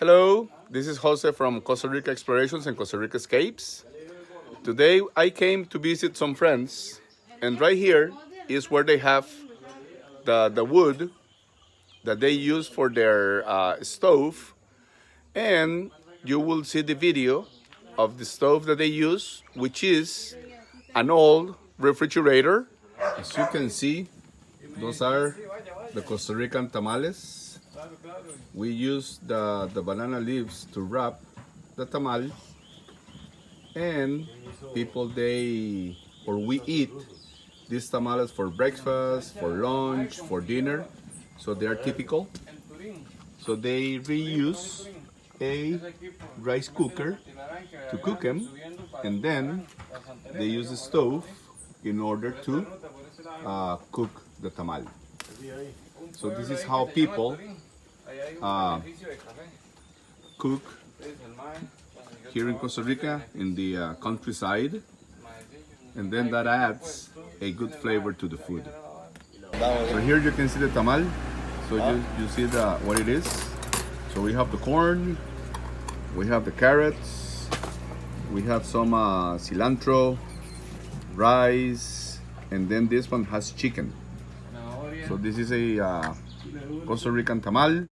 Hello, this is Jose from Costa Rica Explorations and Costa Rica Escapes. Today I came to visit some friends, and right here is where they have the wood that they use for their stove, and you will see the video of the stove that they use, which is an old refrigerator. As you can see, those are the Costa Rican tamales. We use the banana leaves to wrap the tamal, and we eat these tamales for breakfast, for lunch, for dinner, so they are typical. So they reuse a rice cooker to cook them, and then they use the stove in order to cook the tamal. So this is how people cook here in Costa Rica in the countryside, and then that adds a good flavor to the food. So here you can see the tamal. So you see what it is. So we have the corn, we have the carrots, we have some cilantro, rice, and then this one has chicken. So this is a Costa Rican tamal.